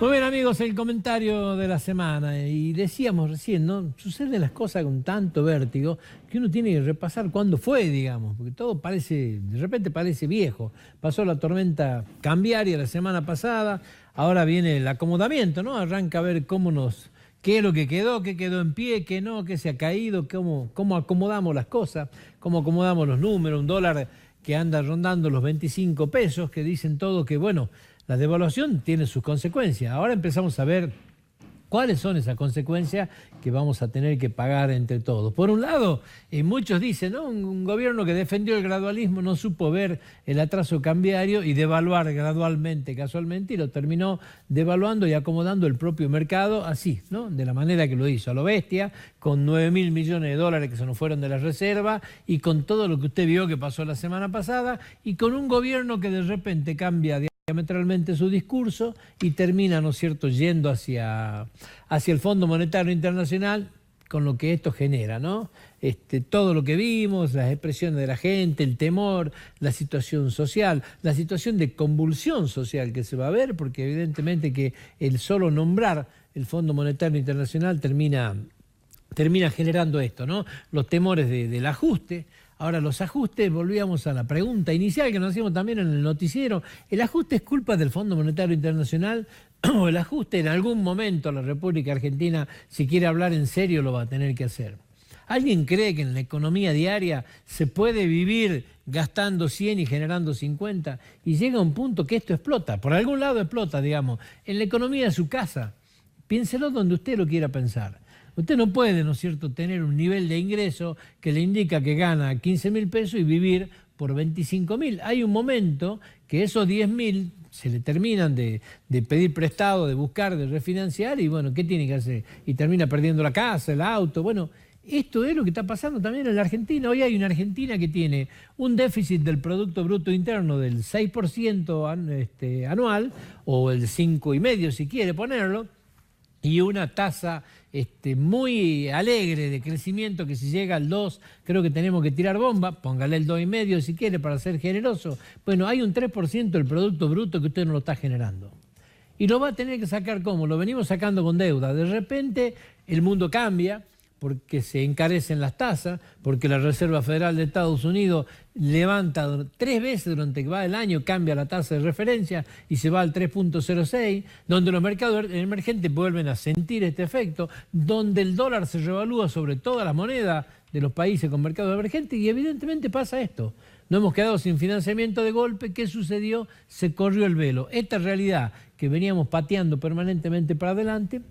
Muy bien, amigos, el comentario de la semana. Y decíamos recién, ¿no? Suceden las cosas con tanto vértigo que uno tiene que repasar cuándo fue, digamos, porque todo parece, de repente parece viejo. Pasó la tormenta cambiaria la semana pasada, ahora viene el acomodamiento, ¿no? Arranca a ver qué es lo que quedó, qué quedó en pie, qué no, qué se ha caído, cómo acomodamos las cosas, cómo acomodamos los números, un dólar que anda rondando los 25 pesos, que dicen todos que, bueno, la devaluación tiene sus consecuencias. Ahora empezamos a ver cuáles son esas consecuencias que vamos a tener que pagar entre todos. Por un lado, muchos dicen, ¿no? Un gobierno que defendió el gradualismo no supo ver el atraso cambiario y devaluar gradualmente, casualmente, y lo terminó devaluando y acomodando el propio mercado así, ¿no? De la manera que lo hizo, a lo bestia, con 9.000 millones de dólares que se nos fueron de la reserva y con todo lo que usted vio que pasó la semana pasada y con un gobierno que de repente cambia diametralmente su discurso y termina, ¿no es cierto?, yendo hacia el Fondo Monetario Internacional con lo que esto genera, ¿no? Todo lo que vimos, las expresiones de la gente, el temor, la situación social, la situación de convulsión social que se va a ver, porque evidentemente que el solo nombrar el Fondo Monetario Internacional termina generando esto, ¿no? Los temores del ajuste. Ahora, los ajustes, volvíamos a la pregunta inicial que nos hacíamos también en el noticiero. ¿El ajuste es culpa del Fondo Monetario Internacional o el ajuste en algún momento la República Argentina, si quiere hablar en serio, lo va a tener que hacer? ¿Alguien cree que en la economía diaria se puede vivir gastando 100 y generando 50? Y llega un punto que esto explota, por algún lado explota, digamos, en la economía de su casa. Piénselo donde usted lo quiera pensar. Usted no puede, ¿no es cierto?, tener un nivel de ingreso que le indica que gana 15.000 pesos y vivir por 25.000. Hay un momento que esos 10.000 se le terminan de pedir prestado, de buscar, de refinanciar y bueno, ¿qué tiene que hacer? Y termina perdiendo la casa, el auto. Bueno, esto es lo que está pasando también en la Argentina. Hoy hay una Argentina que tiene un déficit del Producto Bruto Interno del 6% anual, o el 5,5% si quiere ponerlo, y una tasa muy alegre de crecimiento que si llega al 2, creo que tenemos que tirar bomba, póngale el 2,5 si quiere para ser generoso. Bueno, hay un 3% del Producto Bruto que usted no lo está generando. Y lo va a tener que sacar ¿cómo? Lo venimos sacando con deuda. De repente el mundo cambia porque se encarecen las tasas, porque la Reserva Federal de Estados Unidos levanta 3 veces durante que va el año, cambia la tasa de referencia y se va al 3,06, donde los mercados emergentes vuelven a sentir este efecto, donde el dólar se revalúa sobre todas las monedas de los países con mercados emergentes y evidentemente pasa esto. No hemos quedado sin financiamiento de golpe. ¿Qué sucedió? Se corrió el velo. Esta realidad que veníamos pateando permanentemente para adelante,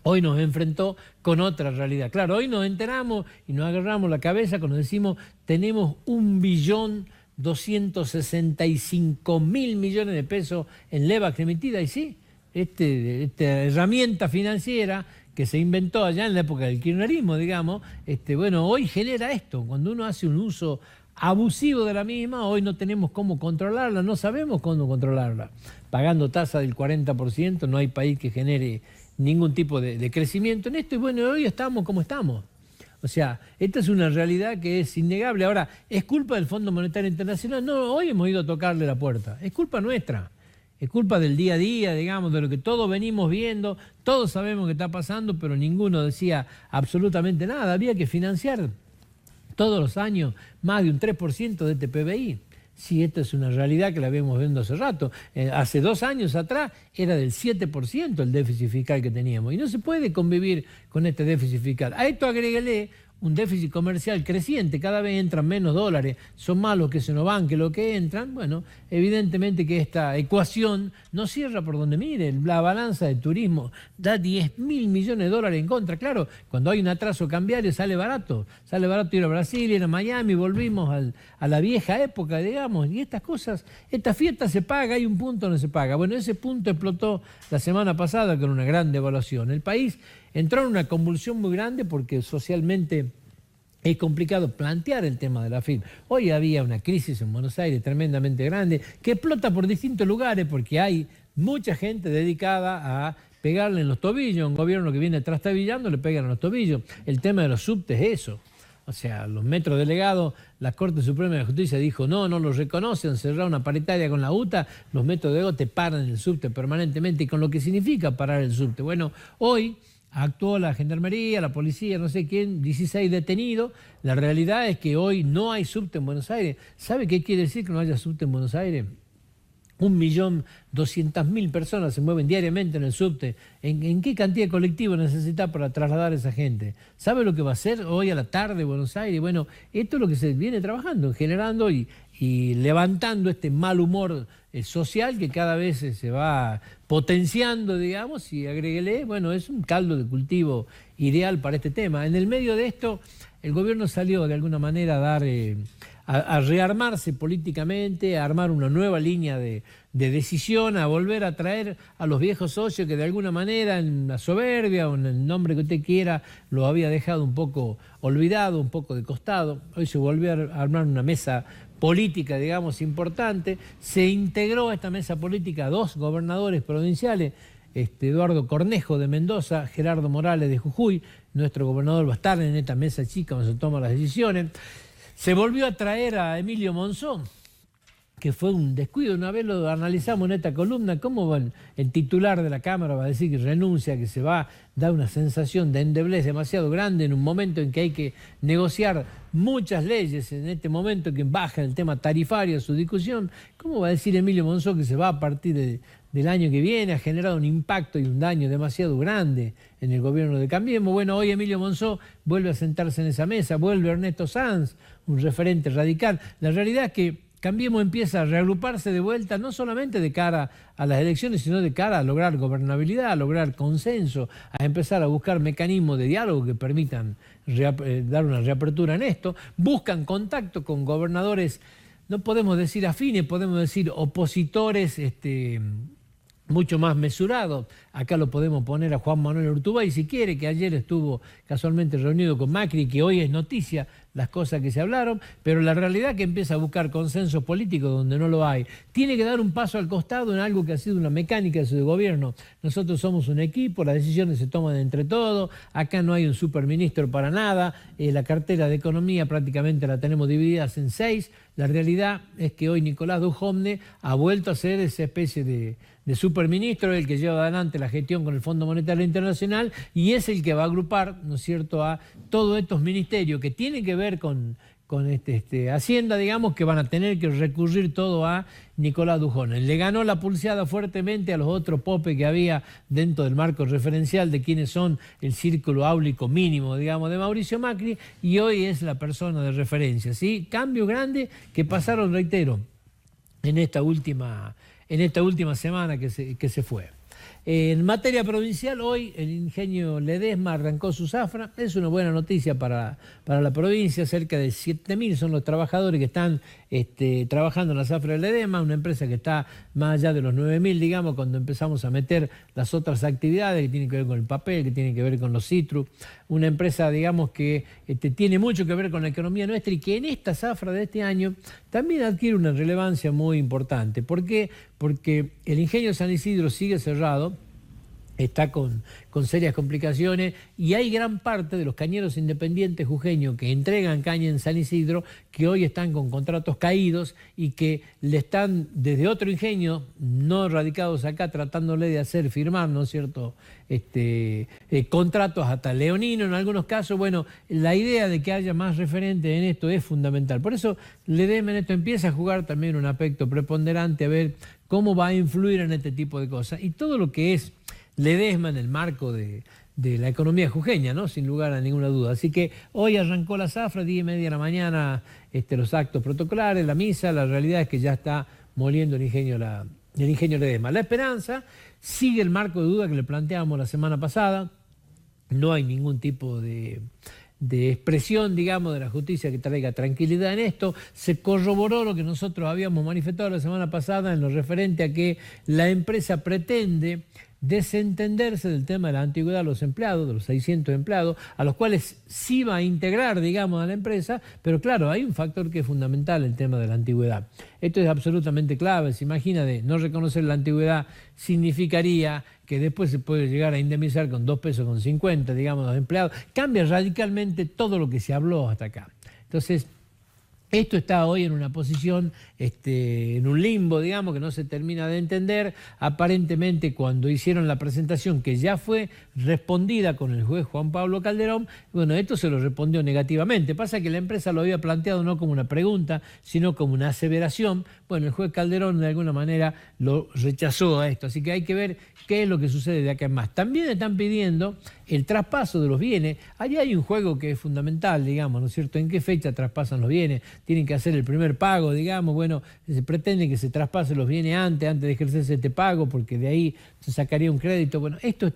hoy nos enfrentó con otra realidad. Claro, hoy nos enteramos y nos agarramos la cabeza cuando decimos tenemos 1.265.000 millones de pesos en LEVAX emitida. Y sí, esta herramienta financiera que se inventó allá en la época del kirchnerismo, digamos, bueno, hoy genera esto. Cuando uno hace un uso abusivo de la misma, hoy no tenemos cómo controlarla, no sabemos cómo controlarla. Pagando tasa del 40%, no hay país que genere ningún tipo de crecimiento en esto, y bueno, hoy estamos como estamos. O sea, esta es una realidad que es innegable. Ahora, ¿es culpa del Fondo Monetario Internacional? No, hoy hemos ido a tocarle la puerta. Es culpa nuestra. Es culpa del día a día, digamos, de lo que todos venimos viendo, todos sabemos que está pasando, pero ninguno decía absolutamente nada. Había que financiar todos los años más de un 3% de este PBI. Sí, esta es una realidad que la vemos viendo hace rato. Hace 2 años atrás era del 7% el déficit fiscal que teníamos. Y no se puede convivir con este déficit fiscal. A esto agréguele un déficit comercial creciente, cada vez entran menos dólares, son más los que se nos van que los que entran. Bueno, evidentemente que esta ecuación no cierra por donde miren. La balanza de turismo da 10.000 millones de dólares en contra. Claro, cuando hay un atraso cambiario sale barato ir a Brasil, ir a Miami, volvimos a la vieja época, digamos, y estas cosas, esta fiesta se paga, hay un punto donde se paga. Bueno, ese punto explotó la semana pasada con una gran devaluación. El país entró en una convulsión muy grande porque socialmente es complicado plantear el tema de la FIP. Hoy había una crisis en Buenos Aires tremendamente grande que explota por distintos lugares porque hay mucha gente dedicada a pegarle en los tobillos. Un gobierno que viene trastabillando le pegan en los tobillos. El tema de los subtes es eso. O sea, los metros delegados, la Corte Suprema de Justicia dijo no lo reconocen, cerrar una paritaria con la UTA, los metros delegados te paran en el subte permanentemente, y con lo que significa parar el subte. Bueno, hoy actuó la Gendarmería, la policía, no sé quién, 16 detenidos. La realidad es que hoy no hay subte en Buenos Aires. ¿Sabe qué quiere decir que no haya subte en Buenos Aires? 1.200.000 personas se mueven diariamente en el subte. ¿En qué cantidad de colectivos necesita para trasladar a esa gente? ¿Sabe lo que va a hacer hoy a la tarde Buenos Aires? Bueno, esto es lo que se viene trabajando, generando y levantando este mal humor social que cada vez se va potenciando, digamos, y agréguele, bueno, es un caldo de cultivo ideal para este tema. En el medio de esto, el gobierno salió de alguna manera a dar... a rearmarse políticamente, a armar una nueva línea de decisión, a volver a traer a los viejos socios que de alguna manera en la soberbia o en el nombre que usted quiera lo había dejado un poco olvidado, un poco de costado. Hoy se volvió a armar una mesa política, digamos, importante. Se integró a esta mesa política 2 gobernadores provinciales, Eduardo Cornejo de Mendoza, Gerardo Morales de Jujuy. Nuestro gobernador va a estar en esta mesa chica donde se toman las decisiones. Se volvió a traer a Emilio Monzón, que fue un descuido. Una vez lo analizamos en esta columna, cómo el titular de la Cámara va a decir que renuncia, que se va, da una sensación de endeblez demasiado grande en un momento en que hay que negociar muchas leyes, en este momento que baja el tema tarifario a su discusión. ¿Cómo va a decir Emilio Monzón que se va a partir del año que viene? Ha generado un impacto y un daño demasiado grande en el gobierno de Cambiemos. Bueno, hoy Emilio Monzón vuelve a sentarse en esa mesa, vuelve Ernesto Sanz, un referente radical. La realidad es que Cambiemos empieza a reagruparse de vuelta, no solamente de cara a las elecciones, sino de cara a lograr gobernabilidad, a lograr consenso, a empezar a buscar mecanismos de diálogo que permitan dar una reapertura en esto. Buscan contacto con gobernadores, no podemos decir afines, podemos decir opositores, mucho más mesurado. Acá lo podemos poner a Juan Manuel Urtubey, si quiere, que ayer estuvo casualmente reunido con Macri, que hoy es noticia las cosas que se hablaron, pero la realidad es que empieza a buscar consenso político donde no lo hay. Tiene que dar un paso al costado en algo que ha sido una mecánica de su gobierno. Nosotros somos un equipo, las decisiones se toman entre todos, acá no hay un superministro para nada, la cartera de Economía prácticamente la tenemos dividida en 6. La realidad es que hoy Nicolás Dujovne ha vuelto a ser esa especie de superministro, el que lleva adelante la gestión con el Fondo Monetario Internacional, y es el que va a agrupar, ¿no es cierto?, a todos estos ministerios que tienen que ver con Hacienda, digamos, que van a tener que recurrir todo a Nicolás Dujovne. Le ganó la pulseada fuertemente a los otros popes que había dentro del marco referencial de quienes son el círculo áulico mínimo, digamos, de Mauricio Macri, y hoy es la persona de referencia, ¿sí? Cambio grande que pasaron, reitero, en esta última semana que se fue. En materia provincial, hoy el ingenio Ledesma arrancó su zafra. Es una buena noticia para la provincia. Cerca de 7.000 son los trabajadores que están trabajando en la zafra de Ledesma, una empresa que está más allá de los 9.000, digamos, cuando empezamos a meter las otras actividades que tienen que ver con el papel, que tienen que ver con los citrus. Una empresa, digamos, que tiene mucho que ver con la economía nuestra y que en esta zafra de este año también adquiere una relevancia muy importante. ¿Por qué? Porque el ingenio San Isidro sigue cerrado, está con serias complicaciones, y hay gran parte de los cañeros independientes jujeños que entregan caña en San Isidro que hoy están con contratos caídos y que le están desde otro ingenio, no radicados acá, tratándole de hacer firmar, ¿no es cierto?, contratos hasta leonino en algunos casos. Bueno, la idea de que haya más referentes en esto es fundamental. Por eso Ledesma en esto empieza a jugar también un aspecto preponderante, a ver cómo va a influir en este tipo de cosas. Y todo lo que es Ledesma en el marco de la economía jujeña, ¿no?, sin lugar a ninguna duda. Así que hoy arrancó la zafra, 10:30 de la mañana, los actos protocolares, la misa. La realidad es que ya está moliendo el ingenio Ledesma. La esperanza sigue el marco de duda que le planteábamos la semana pasada. No hay ningún tipo de expresión, digamos, de la justicia que traiga tranquilidad en esto. Se corroboró lo que nosotros habíamos manifestado la semana pasada en lo referente a que la empresa pretende desentenderse del tema de la antigüedad de los empleados, de los 600 empleados, a los cuales sí va a integrar, digamos, a la empresa, pero claro, hay un factor que es fundamental, el tema de la antigüedad. Esto es absolutamente clave. Se imagina, de no reconocer la antigüedad significaría que después se puede llegar a indemnizar con 2,50 pesos, digamos, a los empleados. Cambia radicalmente todo lo que se habló hasta acá. Entonces, esto está hoy en una posición, en un limbo, digamos, que no se termina de entender. Aparentemente, cuando hicieron la presentación, que ya fue respondida con el juez Juan Pablo Calderón, bueno, esto se lo respondió negativamente. Pasa que la empresa lo había planteado no como una pregunta, sino como una aseveración. Bueno, el juez Calderón de alguna manera lo rechazó a esto. Así que hay que ver qué es lo que sucede de acá en más. También están pidiendo el traspaso de los bienes. Allí hay un juego que es fundamental, digamos, ¿no es cierto? ¿En qué fecha traspasan los bienes? Tienen que hacer el primer pago, digamos. Bueno, se pretende que se traspasen los bienes antes de ejercerse este pago, porque de ahí se sacaría un crédito. Bueno, esto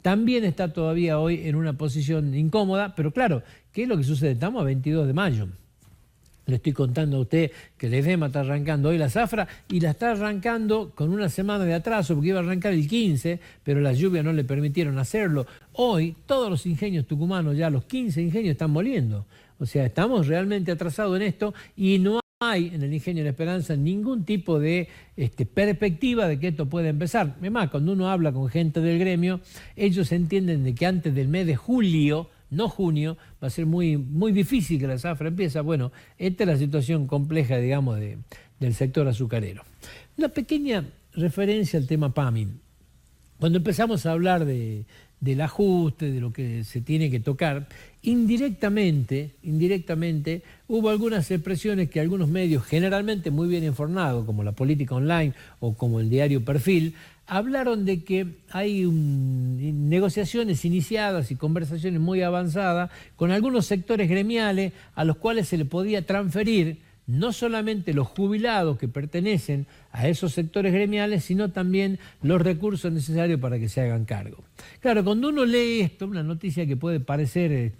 también está todavía hoy en una posición incómoda, pero claro, ¿qué es lo que sucede? Estamos a 22 de mayo. Le estoy contando a usted que el EDEMA está arrancando hoy la zafra y la está arrancando con una semana de atraso porque iba a arrancar el 15, pero las lluvias no le permitieron hacerlo. Hoy todos los ingenios tucumanos, ya los 15 ingenios están moliendo. O sea, estamos realmente atrasados en esto y no hay en el Ingenio La Esperanza ningún tipo de perspectiva de que esto pueda empezar. Además, cuando uno habla con gente del gremio, ellos entienden de que antes del mes de julio, no junio, va a ser muy, muy difícil que la zafra empiece. Bueno, esta es la situación compleja, digamos, del sector azucarero. Una pequeña referencia al tema PAMI. Cuando empezamos a hablar del ajuste, de lo que se tiene que tocar, indirectamente hubo algunas expresiones que algunos medios, generalmente muy bien informados, como La Política Online o como el diario Perfil, hablaron de que hay negociaciones iniciadas y conversaciones muy avanzadas con algunos sectores gremiales a los cuales se le podía transferir no solamente los jubilados que pertenecen a esos sectores gremiales, sino también los recursos necesarios para que se hagan cargo. Claro, cuando uno lee esto, una noticia que puede parecer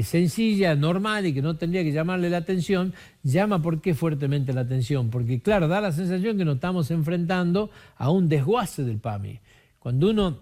sencilla, normal y que no tendría que llamarle la atención, llama ¿por qué fuertemente la atención? Porque claro, da la sensación que nos estamos enfrentando a un desguace del PAMI. Cuando uno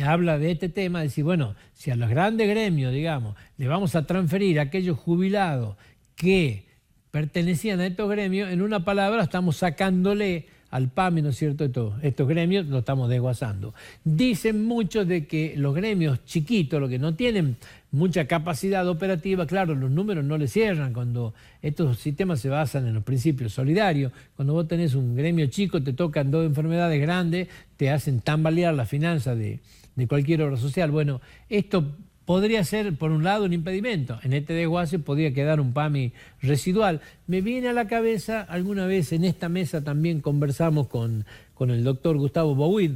habla de este tema, decir, bueno, si a los grandes gremios, digamos, le vamos a transferir a aquellos jubilados que pertenecían a estos gremios, en una palabra estamos sacándole al PAMI, ¿no es cierto? Estos gremios lo estamos desguazando. Dicen muchos de que los gremios chiquitos, los que no tienen mucha capacidad operativa, claro, los números no les cierran cuando estos sistemas se basan en los principios solidarios. Cuando vos tenés un gremio chico, te tocan dos enfermedades grandes, te hacen tambalear la finanza de cualquier obra social. Bueno, esto podría ser, por un lado, un impedimento. En este desguace podría quedar un PAMI residual. Me viene a la cabeza, alguna vez en esta mesa también conversamos con el doctor Gustavo Bouid,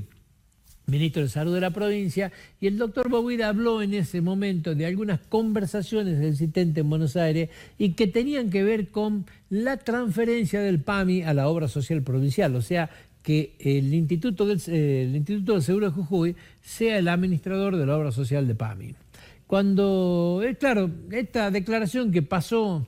ministro de Salud de la provincia, y el doctor Bouid habló en ese momento de algunas conversaciones existentes en Buenos Aires y que tenían que ver con la transferencia del PAMI a la obra social provincial, o sea, que el Instituto del Seguro de Jujuy sea el administrador de la obra social de PAMI. Cuando, claro, esta declaración que pasó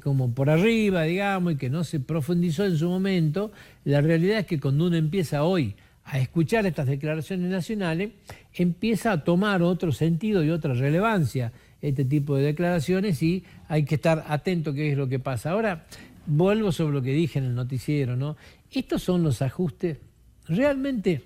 como por arriba, digamos, y que no se profundizó en su momento, la realidad es que cuando uno empieza hoy a escuchar estas declaraciones nacionales, empieza a tomar otro sentido y otra relevancia este tipo de declaraciones y hay que estar atento a qué es lo que pasa. Ahora, vuelvo sobre lo que dije en el noticiero, ¿no? Estos son los ajustes realmente.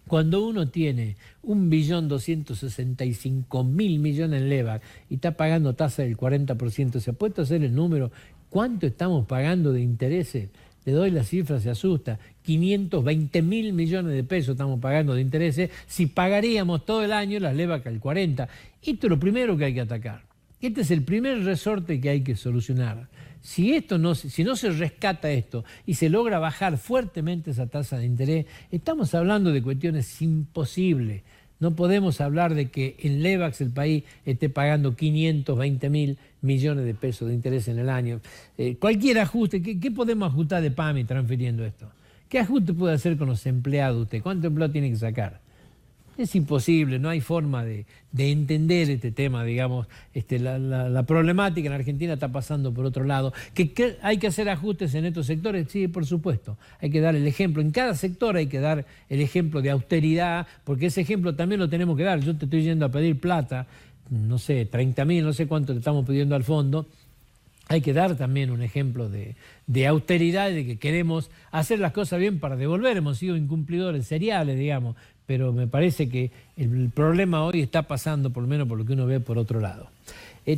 Cuando uno tiene 1.265.000 millones en LEVAC y está pagando tasa del 40%, ¿se ha puesto a hacer el número? ¿Cuánto estamos pagando de intereses? Le doy la cifra, se asusta. 520.000 millones de pesos estamos pagando de intereses si pagaríamos todo el año las LEVAC al 40%. Esto es lo primero que hay que atacar. Este es el primer resorte que hay que solucionar. Si no se rescata esto y se logra bajar fuertemente esa tasa de interés, estamos hablando de cuestiones imposibles. No podemos hablar de que en LEVAX el país esté pagando 520.000 millones de pesos de interés en el año. Cualquier ajuste, ¿qué podemos ajustar de PAMI transfiriendo esto? ¿Qué ajuste puede hacer con los empleados usted? ¿Cuántos empleados tiene que sacar? Es imposible, no hay forma de entender este tema, digamos. La problemática en Argentina está pasando por otro lado. ¿Que hay que hacer ajustes en estos sectores? Sí, por supuesto. Hay que dar el ejemplo. En cada sector hay que dar el ejemplo de austeridad, porque ese ejemplo también lo tenemos que dar. Yo te estoy yendo a pedir plata, no sé, 30.000, no sé cuánto le estamos pidiendo al fondo. Hay que dar también un ejemplo de austeridad y de que queremos hacer las cosas bien para devolver. Hemos sido incumplidores seriales, digamos, pero me parece que el problema hoy está pasando, por lo menos por lo que uno ve, por otro lado.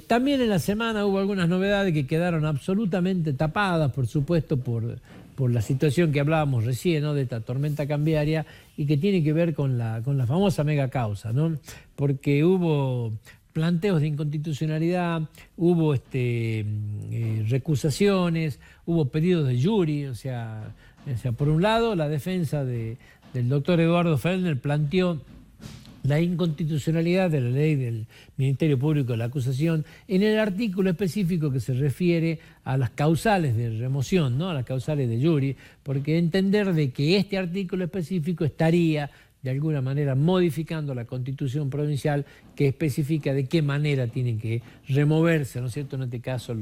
También en la semana hubo algunas novedades que quedaron absolutamente tapadas, por supuesto, por la situación que hablábamos recién, ¿no?, de esta tormenta cambiaria, y que tiene que ver con la famosa mega causa, ¿no? Porque hubo planteos de inconstitucionalidad, hubo recusaciones, hubo pedidos de jury, o sea, por un lado la defensa del doctor Eduardo Fellner planteó la inconstitucionalidad de la ley del Ministerio Público de la acusación en el artículo específico que se refiere a las causales de remoción, ¿no?, a las causales de jury, porque entender de que este artículo específico estaría de alguna manera modificando la Constitución provincial que especifica de qué manera tienen que removerse, ¿no es cierto?, en este caso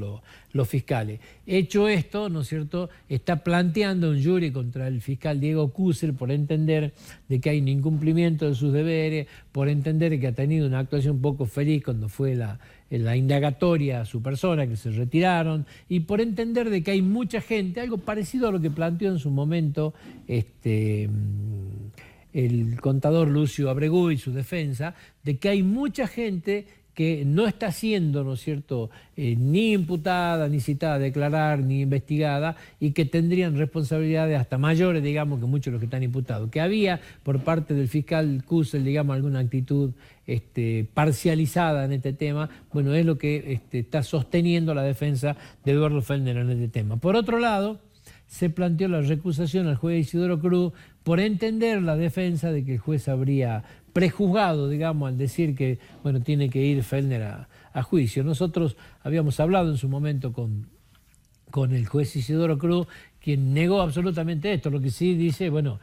los fiscales. Hecho esto, ¿no es cierto?, está planteando un jury contra el fiscal Diego Kusel por entender de que hay un incumplimiento de sus deberes, por entender que ha tenido una actuación poco feliz cuando fue la indagatoria a su persona, que se retiraron, y por entender de que hay mucha gente, algo parecido a lo que planteó en su momento el contador Lucio Abregú y su defensa, de que hay mucha gente que no está siendo, ¿no es cierto?, ni imputada, ni citada a declarar, ni investigada, y que tendrían responsabilidades hasta mayores, digamos, que muchos de los que están imputados. Que había, por parte del fiscal Kusel, digamos, alguna actitud parcializada en este tema, bueno, es lo que está sosteniendo la defensa de Eduardo Fellner en este tema. Por otro lado, se planteó la recusación al juez Isidoro Cruz por entender la defensa de que el juez habría prejuzgado, digamos, al decir que, bueno, tiene que ir Fellner a juicio. Nosotros habíamos hablado en su momento con el juez Isidoro Cruz, quien negó absolutamente esto. Lo que sí dice, bueno,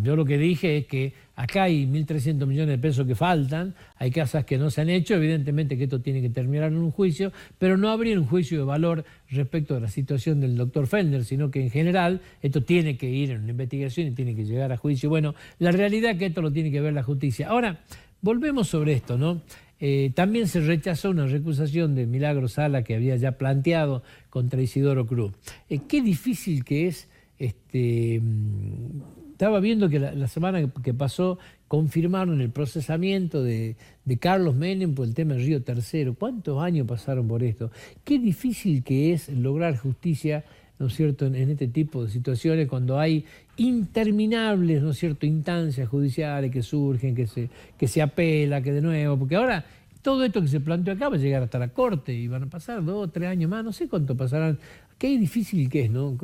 yo lo que dije es que acá hay 1.300 millones de pesos que faltan, hay casas que no se han hecho, evidentemente que esto tiene que terminar en un juicio, pero no habría un juicio de valor respecto a la situación del doctor Fellner, sino que en general esto tiene que ir en una investigación y tiene que llegar a juicio. Bueno, la realidad es que esto lo tiene que ver la justicia. Ahora, volvemos sobre esto, ¿no? También se rechazó una recusación de Milagro Sala que había ya planteado contra Isidoro Cruz. Qué difícil que es. Estaba viendo que la semana que pasó confirmaron el procesamiento de Carlos Menem por el tema del Río Tercero. ¿Cuántos años pasaron por esto? Qué difícil que es lograr justicia, ¿no es cierto?, en este tipo de situaciones cuando hay interminables, ¿no es cierto?, instancias judiciales que surgen, que se apela, que de nuevo, porque ahora todo esto que se planteó acá va a llegar hasta la Corte y van a pasar 2 o 3 años más, no sé cuánto pasarán. Qué difícil que es, ¿no?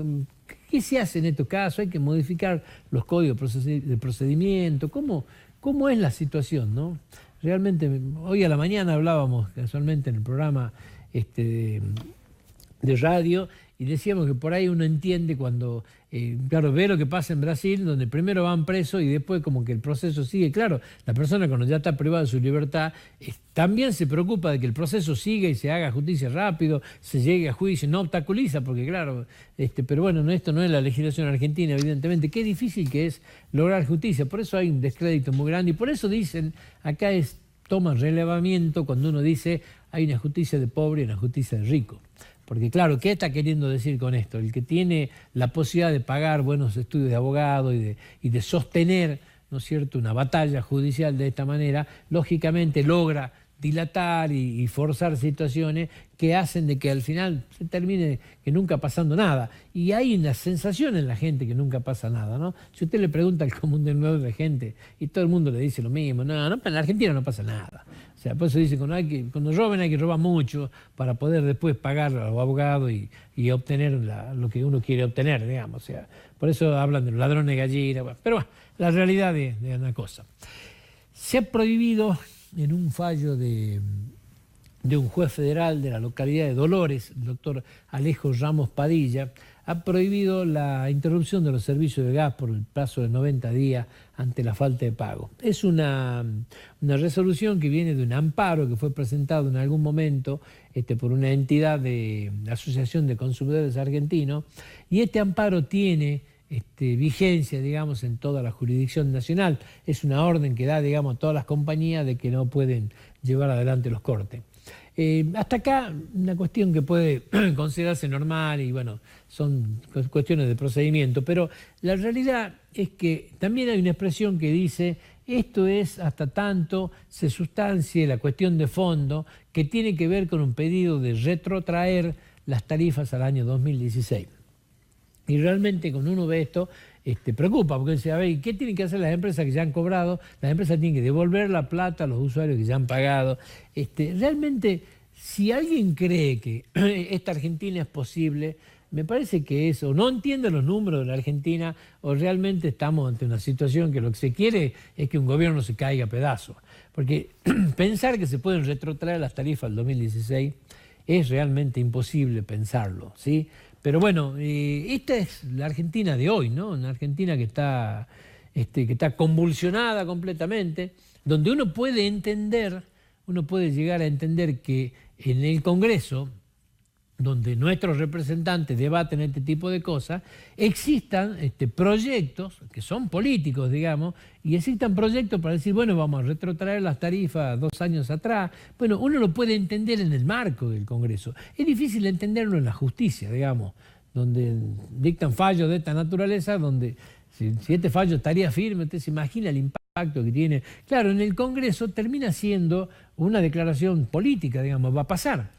¿Qué se hace en estos casos? Hay que modificar los códigos de procedimiento. ¿Cómo es la situación, no? Realmente, hoy a la mañana hablábamos casualmente en el programa de radio y decíamos que por ahí uno entiende cuando, claro, ve lo que pasa en Brasil, donde primero van presos y después como que el proceso sigue. Claro, la persona cuando ya está privada de su libertad también se preocupa de que el proceso siga y se haga justicia rápido, se llegue a juicio, no obstaculiza, porque claro, pero bueno, esto no es la legislación argentina, evidentemente. Qué difícil que es lograr justicia, por eso hay un descrédito muy grande y por eso dicen, acá toma relevamiento cuando uno dice hay una justicia de pobre y una justicia de rico. Porque claro, ¿qué está queriendo decir con esto? El que tiene la posibilidad de pagar buenos estudios de abogado y de sostener, ¿no es cierto?, una batalla judicial de esta manera, lógicamente logra dilatar y forzar situaciones que hacen de que al final se termine que nunca pasando nada. Y hay una sensación en la gente que nunca pasa nada, ¿no? Si usted le pregunta al común de la gente y todo el mundo le dice lo mismo, no, en la Argentina no pasa nada. O sea, por eso dice, cuando roben hay que robar mucho para poder después pagar a los abogados y obtener lo que uno quiere obtener, digamos. O sea, por eso hablan de los ladrones de gallina. Pero bueno, la realidad de una cosa. Se ha prohibido en un fallo de un juez federal de la localidad de Dolores, el doctor Alejo Ramos Padilla, ha prohibido la interrupción de los servicios de gas por el plazo de 90 días ante la falta de pago. Es una resolución que viene de un amparo que fue presentado en algún momento por una entidad de la Asociación de Consumidores Argentinos, y este amparo tiene vigencia, digamos, en toda la jurisdicción nacional. Es una orden que da, digamos, a todas las compañías de que no pueden llevar adelante los cortes. Hasta acá una cuestión que puede considerarse normal y bueno, son cuestiones de procedimiento, pero la realidad es que también hay una expresión que dice: esto es hasta tanto se sustancie la cuestión de fondo que tiene que ver con un pedido de retrotraer las tarifas al año 2016. Y realmente cuando uno ve esto, preocupa, porque dice, a ver, ¿qué tienen que hacer las empresas que ya han cobrado? Las empresas tienen que devolver la plata a los usuarios que ya han pagado. Realmente, si alguien cree que esta Argentina es posible, me parece que eso, no entiende los números de la Argentina, o realmente estamos ante una situación que lo que se quiere es que un gobierno se caiga a pedazos. Porque pensar que se pueden retrotraer las tarifas al 2016 es realmente imposible pensarlo, ¿sí? Pero bueno, esta es la Argentina de hoy, ¿no? Una Argentina que está convulsionada completamente, donde uno puede llegar a entender que en el Congreso, donde nuestros representantes debaten este tipo de cosas, existan proyectos que son políticos, digamos, y existan proyectos para decir, bueno, vamos a retrotraer las tarifas 2 años atrás. Bueno, uno lo puede entender en el marco del Congreso. Es difícil entenderlo en la justicia, digamos, donde dictan fallos de esta naturaleza, donde si este fallo estaría firme, usted se imagina el impacto que tiene. Claro, en el Congreso termina siendo una declaración política, digamos, va a pasar,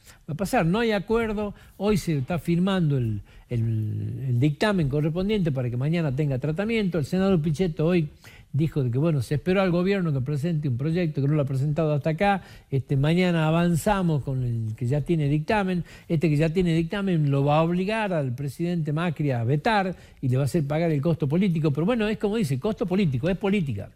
no hay acuerdo, hoy se está firmando el dictamen correspondiente para que mañana tenga tratamiento. El senador Pichetto hoy dijo de que, bueno, se esperó al gobierno que presente un proyecto que no lo ha presentado hasta acá, mañana avanzamos con el que ya tiene dictamen, que ya tiene dictamen lo va a obligar al presidente Macri a vetar y le va a hacer pagar el costo político, pero bueno, es como dice, costo político, es política.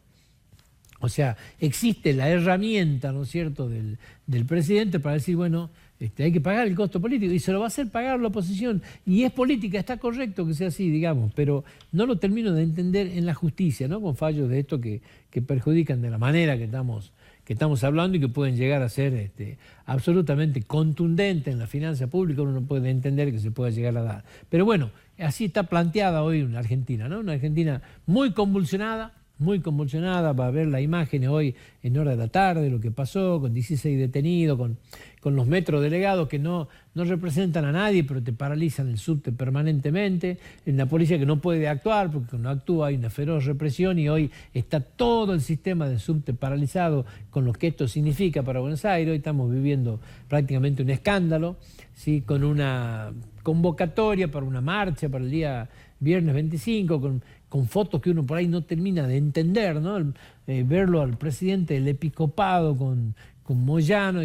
O sea, existe la herramienta, ¿no es cierto?, del presidente para decir, bueno, hay que pagar el costo político, y se lo va a hacer pagar la oposición, y es política, está correcto que sea así, digamos, pero no lo termino de entender en la justicia, ¿no?, con fallos de esto que perjudican de la manera que estamos hablando y que pueden llegar a ser absolutamente contundentes en la finanza pública. Uno no puede entender que se pueda llegar a dar. Pero bueno, así está planteada hoy una Argentina, ¿no?, una Argentina muy convulsionada, va a ver las imágenes hoy en hora de la tarde, lo que pasó, con 16 detenidos, con los metrodelegados que no representan a nadie, pero te paralizan el subte permanentemente, en la policía que no puede actuar, porque cuando actúa hay una feroz represión, y hoy está todo el sistema del subte paralizado, con lo que esto significa para Buenos Aires. Hoy estamos viviendo prácticamente un escándalo, ¿sí?, con una convocatoria para una marcha para el día viernes 25, con fotos que uno por ahí no termina de entender, ¿no? Verlo al presidente del episcopado con Moyano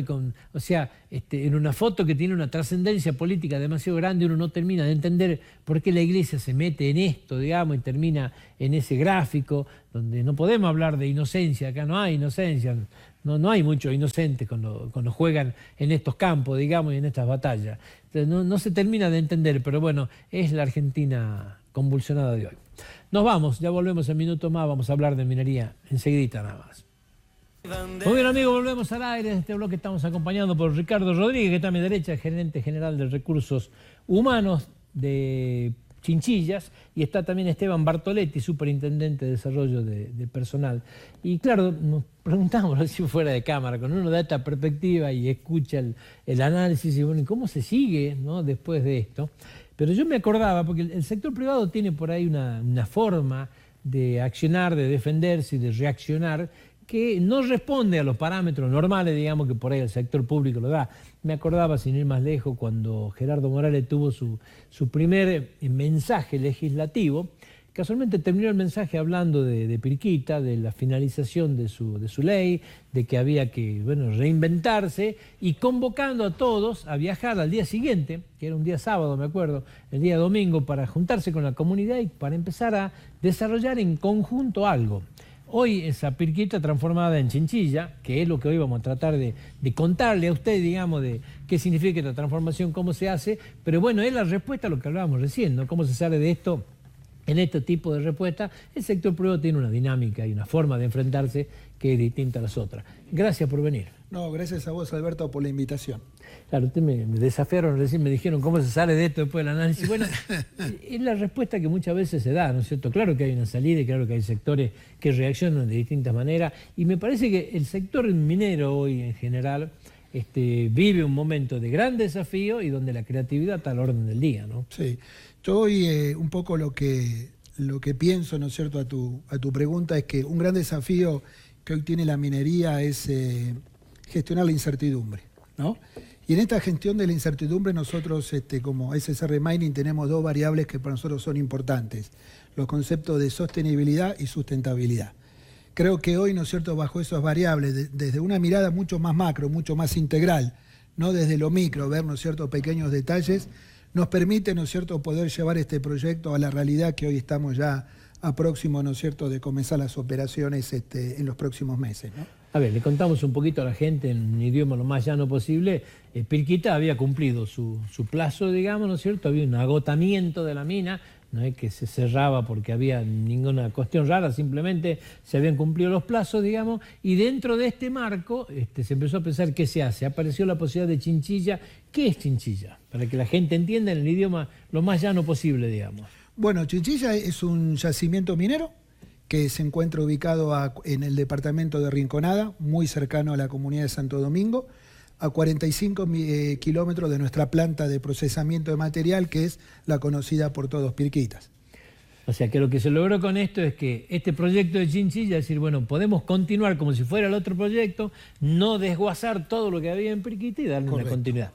o sea, en una foto que tiene una trascendencia política demasiado grande, uno no termina de entender por qué la iglesia se mete en esto, digamos, y termina en ese gráfico donde no podemos hablar de inocencia. Acá no hay inocencia, no hay muchos inocentes cuando juegan en estos campos, digamos, y en estas batallas. Entonces, no se termina de entender, pero bueno, es la Argentina convulsionada de hoy. Nos vamos, ya volvemos en minutos más, vamos a hablar de minería enseguidita nada más. Muy bien, amigos, volvemos al aire. Este bloque estamos acompañados por Ricardo Rodríguez, que está a mi derecha, gerente general de Recursos Humanos de Chinchillas, y está también Esteban Bartoletti, superintendente de desarrollo de personal. Y claro, nos preguntamos si fuera de cámara, cuando uno da esta perspectiva y escucha el análisis, y bueno, ¿cómo se sigue, ¿no?, después de esto? Pero yo me acordaba, porque el sector privado tiene por ahí una forma de accionar, de defenderse y de reaccionar, que no responde a los parámetros normales, digamos, que por ahí el sector público lo da. Me acordaba, sin ir más lejos, cuando Gerardo Morales tuvo su primer mensaje legislativo. Casualmente terminó el mensaje hablando de Pirquita, de la finalización de su ley, de que había que, bueno, reinventarse, y convocando a todos a viajar al día siguiente, que era un día sábado, me acuerdo, el día domingo, para juntarse con la comunidad y para empezar a desarrollar en conjunto algo. Hoy esa pirquita transformada en chinchilla, que es lo que hoy vamos a tratar de contarle a usted, digamos, de qué significa esta transformación, cómo se hace, pero bueno, es la respuesta a lo que hablábamos recién, ¿no? Cómo se sale de esto. En este tipo de respuesta, el sector privado tiene una dinámica y una forma de enfrentarse que es distinta a las otras. Gracias por venir. No, gracias a vos, Alberto, por la invitación. Claro, usted me desafiaron recién, me dijeron cómo se sale de esto después del análisis. Bueno, es la respuesta que muchas veces se da, ¿no es cierto? Claro que hay una salida y claro que hay sectores que reaccionan de distintas maneras y me parece que el sector minero hoy en general vive un momento de gran desafío y donde la creatividad está al orden del día, ¿no? Sí, yo hoy un poco lo que pienso, ¿no es cierto?, a tu pregunta es que un gran desafío que hoy tiene la minería es gestionar la incertidumbre, ¿no? Y en esta gestión de la incertidumbre nosotros como SSR Mining tenemos dos variables que para nosotros son importantes, los conceptos de sostenibilidad y sustentabilidad. Creo que hoy, ¿no es cierto?, bajo esas variables, desde una mirada mucho más macro, mucho más integral, no desde lo micro, ver, ¿no es cierto?, pequeños detalles, nos permite, ¿no es cierto?, poder llevar este proyecto a la realidad que hoy estamos ya a próximo, ¿no es cierto?, de comenzar las operaciones en los próximos meses, ¿no? A ver, le contamos un poquito a la gente en un idioma lo más llano posible. Pirquita había cumplido su plazo, digamos, ¿no es cierto? Había un agotamiento de la mina, no es que se cerraba porque había ninguna cuestión rara, simplemente se habían cumplido los plazos, digamos, y dentro de este marco se empezó a pensar qué se hace. Apareció la posibilidad de Chinchilla. ¿Qué es Chinchilla? Para que la gente entienda en el idioma lo más llano posible, digamos. Bueno, Chinchilla es un yacimiento minero que se encuentra ubicado en el departamento de Rinconada, muy cercano a la comunidad de Santo Domingo, a 45 kilómetros de nuestra planta de procesamiento de material, que es la conocida por todos, Pirquitas. O sea, que lo que se logró con esto es que este proyecto de Chinchilla, es decir, bueno, podemos continuar como si fuera el otro proyecto, no desguazar todo lo que había en Pirquita y darle una continuidad.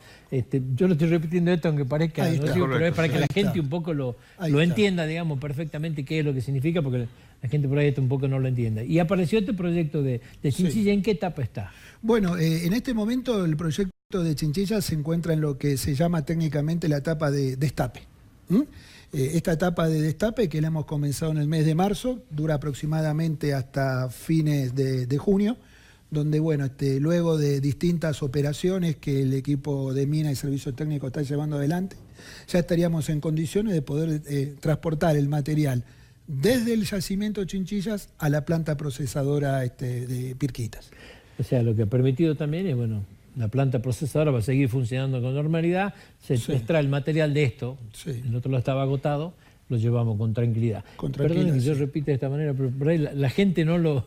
Yo lo estoy repitiendo esto aunque parezca, no digo, pero es para que la gente un poco lo entienda, digamos, perfectamente qué es lo que significa, porque la gente por ahí un poco no lo entiende. Y apareció este proyecto de Chinchilla, ¿en qué etapa está? Bueno, en este momento el proyecto de Chinchilla se encuentra en lo que se llama técnicamente la etapa de destape. Esta etapa de destape que la hemos comenzado en el mes de marzo, dura aproximadamente hasta fines de junio, donde bueno, luego de distintas operaciones que el equipo de mina y servicio técnico está llevando adelante, ya estaríamos en condiciones de poder transportar el material desde el yacimiento Chinchillas a la planta procesadora de Pirquitas. O sea, lo que ha permitido también es, bueno, la planta procesadora va a seguir funcionando con normalidad, se extrae el material de esto, el otro lo estaba agotado, lo llevamos con tranquilidad. Perdón que yo repite de esta manera, pero por ahí la gente no lo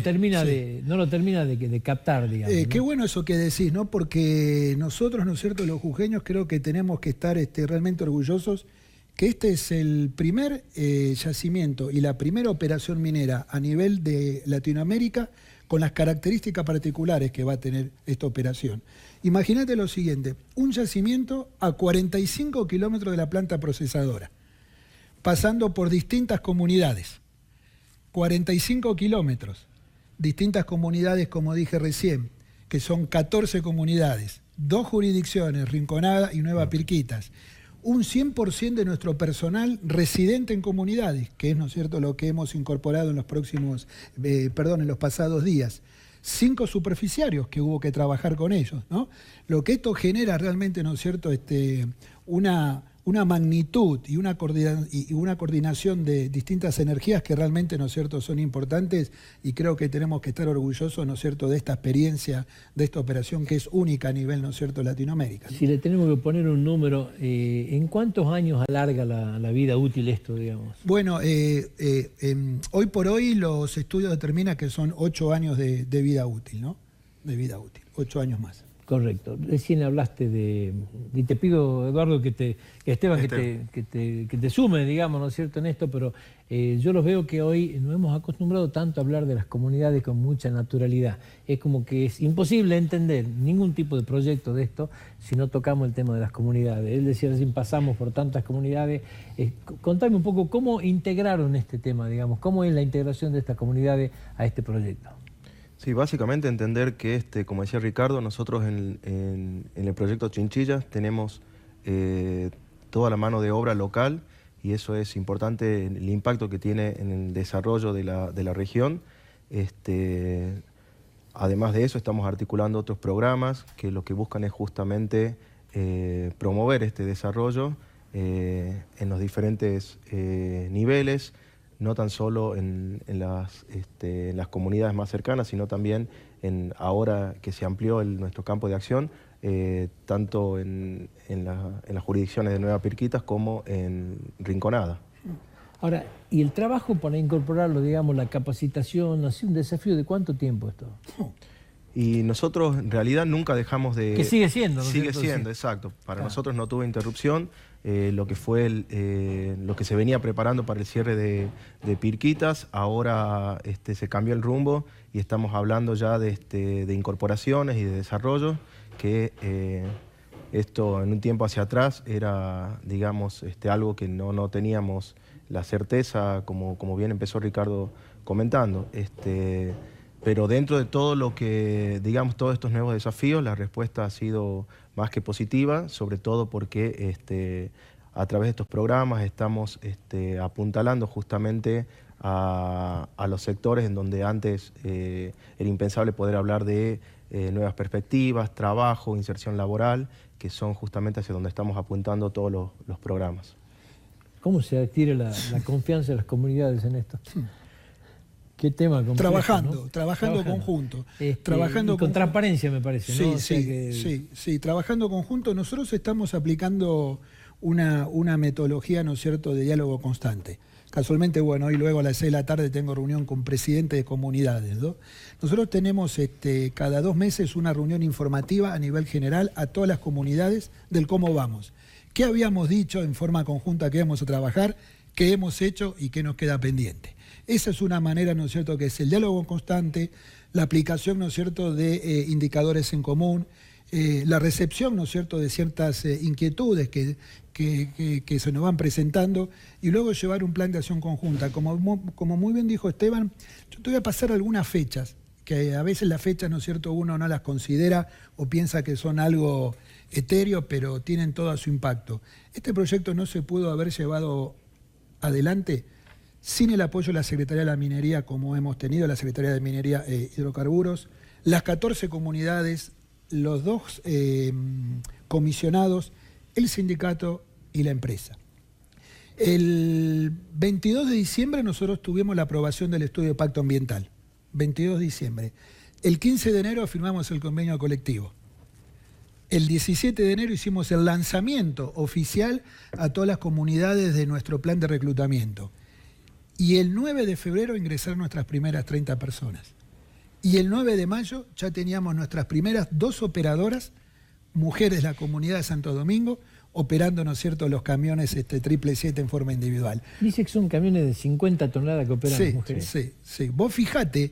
termina de captar, digamos. Qué bueno eso que decís, ¿no? Porque nosotros, ¿no es cierto?, los jujeños creo que tenemos que estar realmente orgullosos que este es el primer yacimiento y la primera operación minera a nivel de Latinoamérica con las características particulares que va a tener esta operación. Imagínate lo siguiente, un yacimiento a 45 kilómetros de la planta procesadora, pasando por distintas comunidades, 45 kilómetros, distintas comunidades, como dije recién, que son 14 comunidades, 2 jurisdicciones, Rinconada y Nueva Pirquitas, un 100% de nuestro personal residente en comunidades, que es, ¿no es cierto?, lo que hemos incorporado en en los pasados días. 5 superficiarios que hubo que trabajar con ellos, ¿no? Lo que esto genera realmente, ¿no es cierto?, una magnitud y una coordinación de distintas energías que realmente, ¿no es cierto?, son importantes y creo que tenemos que estar orgullosos, ¿no es cierto?, de esta experiencia, de esta operación que es única a nivel, ¿no es cierto?, Latinoamérica, ¿no? Si le tenemos que poner un número, ¿en cuántos años alarga la vida útil esto, digamos? Bueno, hoy por hoy los estudios determinan que son 8 años de vida útil, ¿no? De vida útil, 8 años más. Correcto. Recién hablaste y te pido, Eduardo, que te sume, digamos, ¿no es cierto?, en esto, pero yo los veo que hoy nos hemos acostumbrado tanto a hablar de las comunidades con mucha naturalidad. Es como que es imposible entender ningún tipo de proyecto de esto si no tocamos el tema de las comunidades. Él decía recién, pasamos por tantas comunidades. Contame un poco cómo integraron este tema, digamos, cómo es la integración de estas comunidades a este proyecto. Sí, básicamente entender que como decía Ricardo, nosotros en el proyecto Chinchillas tenemos toda la mano de obra local y eso es importante, el impacto que tiene en el desarrollo de la región. Además de eso, estamos articulando otros programas que lo que buscan es justamente promover este desarrollo en los diferentes niveles, no tan solo en las comunidades más cercanas, sino también ahora que se amplió nuestro campo de acción, tanto en las jurisdicciones de Nueva Pirquitas como en Rinconada. Ahora, ¿y el trabajo para incorporarlo, digamos, la capacitación, ha sido un desafío de cuánto tiempo esto? Y nosotros en realidad nunca dejamos de... Que sigue siendo, ¿no? Sigue siendo, Sí. exacto. Para Claro. nosotros no tuvo interrupción. Lo que fue lo que se venía preparando para el cierre de Pirquitas, ahora se cambió el rumbo y estamos hablando ya de incorporaciones y de desarrollo, que esto en un tiempo hacia atrás era, digamos, algo que no teníamos la certeza, como bien empezó Ricardo comentando. Pero dentro de todo lo que, digamos, todos estos nuevos desafíos, la respuesta ha sido más que positiva, sobre todo porque a través de estos programas estamos apuntalando justamente a los sectores en donde antes era impensable poder hablar de nuevas perspectivas, trabajo, inserción laboral, que son justamente hacia donde estamos apuntando todos los programas. ¿Cómo se adquiere la confianza de las comunidades en esto? Qué tema complejo, Trabajando conjunto. Y con transparencia, me parece, ¿no? Sí, trabajando conjunto. Nosotros estamos aplicando una metodología, ¿no es cierto?, de diálogo constante. Casualmente, bueno, hoy luego a las 6 de la tarde tengo reunión con presidentes de comunidades, ¿no? Nosotros tenemos cada 2 meses una reunión informativa a nivel general a todas las comunidades del cómo vamos. ¿Qué habíamos dicho en forma conjunta que íbamos a trabajar? ¿Qué hemos hecho y qué nos queda pendiente? Esa es una manera, ¿no es cierto?, que es el diálogo constante, la aplicación, ¿no es cierto?, de indicadores en común, la recepción, ¿no es cierto?, de ciertas inquietudes que se nos van presentando y luego llevar un plan de acción conjunta. Como muy bien dijo Esteban, yo te voy a pasar algunas fechas, que a veces las fechas, ¿no es cierto?, uno no las considera o piensa que son algo etéreo, pero tienen todo su impacto. Este proyecto no se pudo haber llevado adelante sin el apoyo de la Secretaría de la Minería, como hemos tenido, la Secretaría de Minería e Hidrocarburos, las 14 comunidades, los 2 comisionados, el sindicato y la empresa. El 22 de diciembre nosotros tuvimos la aprobación del estudio de pacto ambiental. 22 de diciembre. El 15 de enero firmamos el convenio colectivo. El 17 de enero hicimos el lanzamiento oficial a todas las comunidades de nuestro plan de reclutamiento. Y el 9 de febrero ingresaron nuestras primeras 30 personas. Y el 9 de mayo ya teníamos nuestras primeras 2 operadoras, mujeres de la comunidad de Santo Domingo, operando, ¿no es cierto?, los camiones 777 en forma individual. Dice que son camiones de 50 toneladas que operan las mujeres. Sí. Vos fijate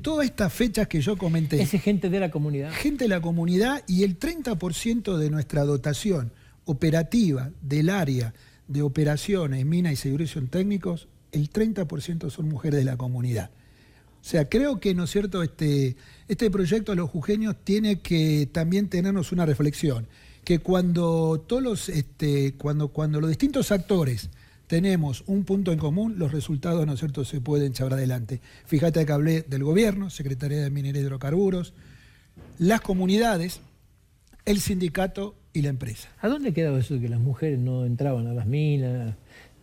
todas estas fechas que yo comenté. ¿Es gente de la comunidad? Gente de la comunidad, y el 30% de nuestra dotación operativa del área de operaciones, minas y servicios técnicos, el 30% son mujeres de la comunidad. O sea, creo que, ¿no es cierto?, este proyecto a los jujeños tiene que también tenernos una reflexión, que cuando cuando los distintos actores tenemos un punto en común, los resultados, ¿no es cierto?, se pueden llevar adelante. Fíjate que hablé del gobierno, Secretaría de Minería y Hidrocarburos, las comunidades, el sindicato y la empresa. ¿A dónde ha quedado eso de que las mujeres no entraban a las minas?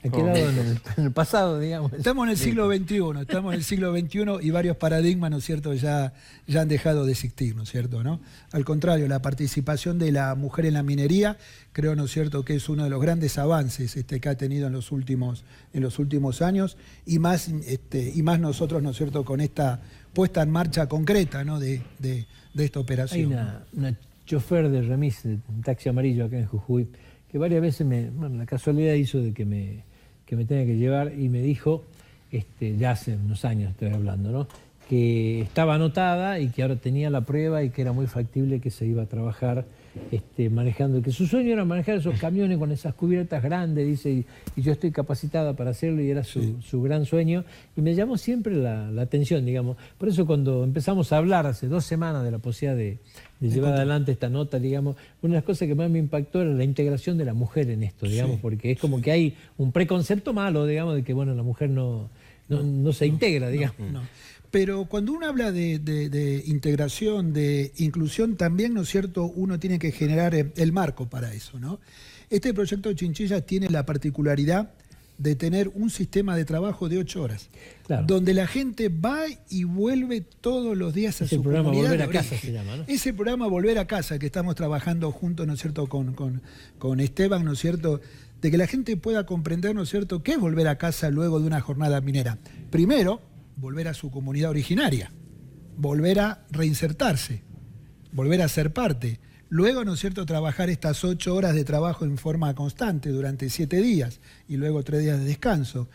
Ha quedado en el pasado, digamos. Estamos en el siglo XXI y varios paradigmas, ¿no es cierto?, ya han dejado de existir, ¿no es cierto?, ¿no? Al contrario, la participación de la mujer en la minería, creo, ¿no es cierto?, que es uno de los grandes avances que ha tenido en los últimos años, y más nosotros, ¿no es cierto?, con esta puesta en marcha concreta, ¿no?, de esta operación. Hay una chofer de remis, de un taxi amarillo acá en Jujuy, que varias veces la casualidad hizo de que me tenga que llevar, y me dijo, ya hace unos años estoy hablando, ¿no?, que estaba anotada y que ahora tenía la prueba y que era muy factible que se iba a trabajar manejando, que su sueño era manejar esos camiones con esas cubiertas grandes, dice, y yo estoy capacitada para hacerlo, y era su gran sueño, y me llamó siempre la atención, digamos. Por eso cuando empezamos a hablar hace 2 semanas de la posibilidad de llevar adelante esta nota, digamos, una de las cosas que más me impactó era la integración de la mujer en esto, digamos, porque es como que hay un preconcepto malo, digamos, de que, bueno, la mujer no se integra, digamos. No. Pero cuando uno habla de integración, de inclusión, también, ¿no es cierto?, uno tiene que generar el marco para eso, ¿no? Este proyecto de Chinchillas tiene la particularidad de tener un sistema de trabajo de 8 horas, claro, donde la gente va y vuelve todos los días a su comunidad. El programa Volver a Casa se llama, ¿no? Ese programa Volver a Casa, que estamos trabajando juntos, ¿no es cierto?, con Esteban, ¿no es cierto?, de que la gente pueda comprender, ¿no es cierto?, qué es volver a casa luego de una jornada minera. Primero, volver a su comunidad originaria, volver a reinsertarse, volver a ser parte. Luego, ¿no es cierto?, trabajar estas 8 horas de trabajo en forma constante durante 7 días y luego 3 días de descanso.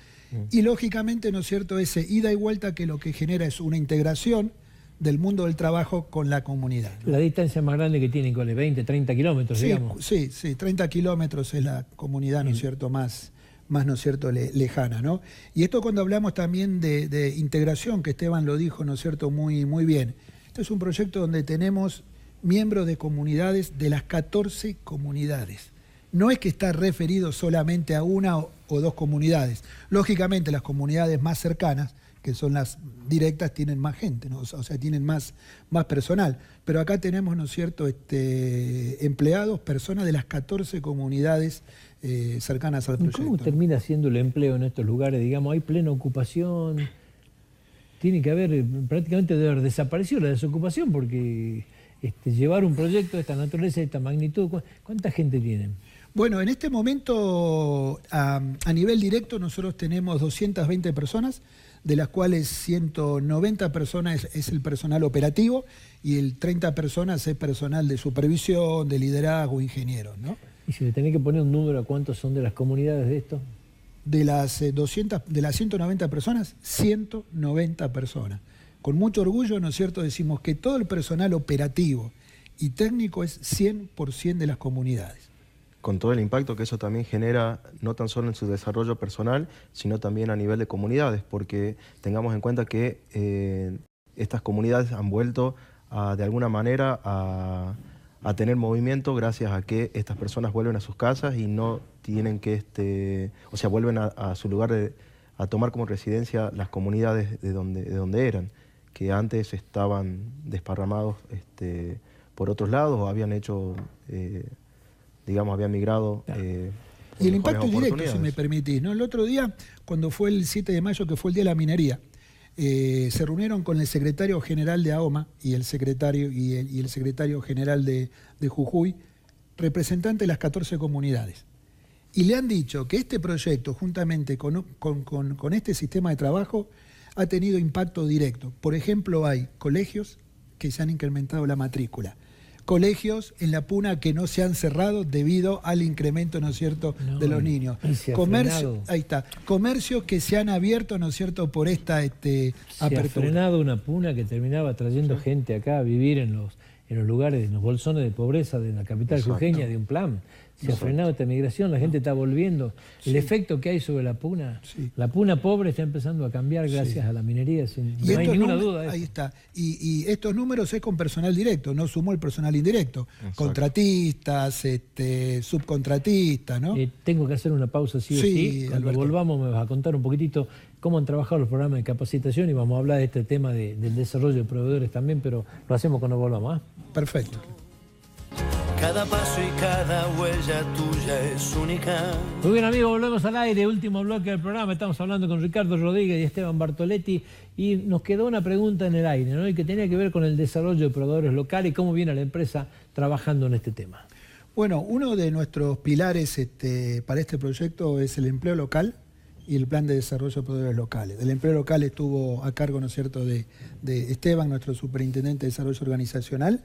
Y lógicamente, ¿no es cierto?, ese ida y vuelta que lo que genera es una integración del mundo del trabajo con la comunidad, ¿no? La distancia más grande que tienen, con 20, 30 kilómetros, digamos. Sí, 30 kilómetros es la comunidad, ¿no es cierto?, más, ¿no es cierto?, lejana, ¿no? Y esto cuando hablamos también de integración, que Esteban lo dijo, ¿no es cierto?, muy bien. Este es un proyecto donde tenemos miembros de comunidades de las 14 comunidades. No es que está referido solamente a una o 2 comunidades. Lógicamente las comunidades más cercanas, que son las directas, tienen más gente, ¿no? O sea, tienen más personal. Pero acá tenemos, ¿no es cierto?, empleados, personas de las 14 comunidades cercanas al proyecto. ¿Cómo termina siendo el empleo en estos lugares? Digamos, ¿hay plena ocupación? Tiene que haber, prácticamente debe haber desaparecido la desocupación, porque llevar un proyecto de esta naturaleza, de esta magnitud, ¿cuánta gente tienen? Bueno, en este momento, a nivel directo, nosotros tenemos 220 personas, de las cuales 190 personas es el personal operativo y el 30 personas es personal de supervisión, de liderazgo, ingenieros, ¿no? ¿Y si le tenés que poner un número a cuántos son de las comunidades de esto? De las 190 personas, 190 personas. Con mucho orgullo, ¿no es cierto?, decimos que todo el personal operativo y técnico es 100% de las comunidades. Con todo el impacto que eso también genera, no tan solo en su desarrollo personal, sino también a nivel de comunidades, porque tengamos en cuenta que estas comunidades han vuelto de alguna manera a tener movimiento gracias a que estas personas vuelven a sus casas y no tienen que, o sea, vuelven a su lugar a tomar como residencia las comunidades de donde eran, que antes estaban desparramados por otros lados o habían hecho... digamos, había migrado. Y el impacto es directo, si me permitís, ¿no? El otro día, cuando fue el 7 de mayo, que fue el Día de la Minería, se reunieron con el secretario general de AOMA y el secretario general de Jujuy, representantes de las 14 comunidades. Y le han dicho que este proyecto, juntamente con este sistema de trabajo, ha tenido impacto directo. Por ejemplo, hay colegios que se han incrementado la matrícula. Colegios en la Puna que no se han cerrado debido al incremento, ¿no es cierto?, de los niños. Comercios que se han abierto, ¿no es cierto?, por esta apertura. Se ha frenado una Puna que terminaba trayendo gente acá a vivir en los lugares, en los bolsones de pobreza de la capital jujeña, de un plan. Se ha frenado esta migración, la gente está volviendo. El efecto que hay sobre la Puna, la Puna pobre está empezando a cambiar gracias a la minería, no hay ninguna duda de eso. Ahí está. Y estos números es con personal directo, no sumó el personal indirecto. Exacto. Contratistas, subcontratistas, ¿no? Tengo que hacer una pausa, sí o sí. Cuando volvamos me vas a contar un poquitito cómo han trabajado los programas de capacitación y vamos a hablar de este tema del desarrollo de proveedores también, pero lo hacemos cuando volvamos, ¿eh? Perfecto. Cada paso y cada huella tuya es única. Muy bien, amigos, volvemos al aire, último bloque del programa. Estamos hablando con Ricardo Rodríguez y Esteban Bartoletti y nos quedó una pregunta en el aire, ¿no?, y que tenía que ver con el desarrollo de proveedores locales y cómo viene la empresa trabajando en este tema. Bueno, uno de nuestros pilares para este proyecto es el empleo local y el plan de desarrollo de proveedores locales. El empleo local estuvo a cargo, ¿no es cierto?, de Esteban, nuestro superintendente de desarrollo organizacional.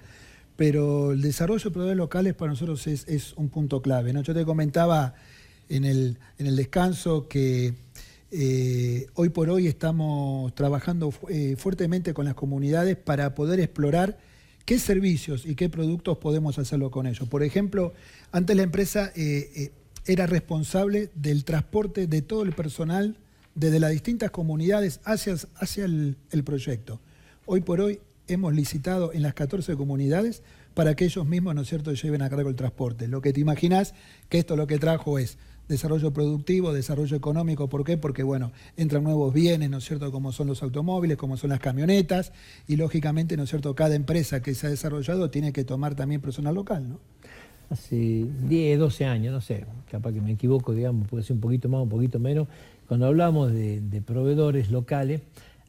Pero el desarrollo de proveedores locales para nosotros es un punto clave, ¿no? Yo te comentaba en el descanso que Hoy por hoy estamos trabajando fuertemente con las comunidades para poder explorar qué servicios y qué productos podemos hacerlo con ellos. Por ejemplo, antes la empresa era responsable del transporte de todo el personal desde las distintas comunidades hacia el proyecto. Hoy por hoy hemos licitado en las 14 comunidades para que ellos mismos, ¿no es cierto?, lleven a cargo el transporte. Lo que te imaginás que esto lo que trajo es desarrollo productivo, desarrollo económico. ¿Por qué? Porque, bueno, entran nuevos bienes, ¿no es cierto?, como son los automóviles, como son las camionetas, y lógicamente, ¿no es cierto?, cada empresa que se ha desarrollado tiene que tomar también personal local, ¿no? Hace 10, 12 años, no sé, capaz que me equivoco, digamos, puede ser un poquito más, un poquito menos, cuando hablamos de proveedores locales,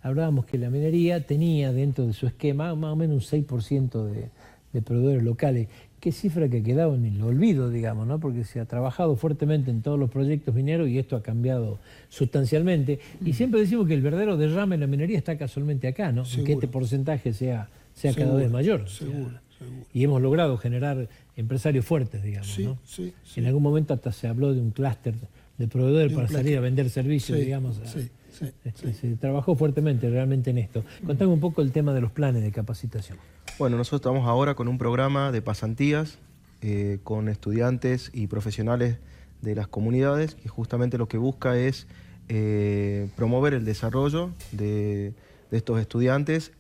hablábamos que la minería tenía dentro de su esquema más o menos un 6% de proveedores locales. Qué cifra que ha quedado en el olvido, digamos, ¿no? Porque se ha trabajado fuertemente en todos los proyectos mineros y esto ha cambiado sustancialmente. Y siempre decimos que el verdadero derrame en la minería está casualmente acá, ¿no? Seguro. Que este porcentaje sea Seguro, cada vez mayor. Seguro. Y hemos logrado generar empresarios fuertes, digamos, Sí, ¿no? sí. En algún momento hasta se habló de un clúster de proveedores para salir a vender servicios, Sí, digamos. sí. Se trabajó fuertemente realmente en esto. Contame un poco el tema de los planes de capacitación. Bueno, nosotros estamos ahora con un programa de pasantías con estudiantes y profesionales de las comunidades, que justamente lo que busca es promover el desarrollo de estos estudiantes,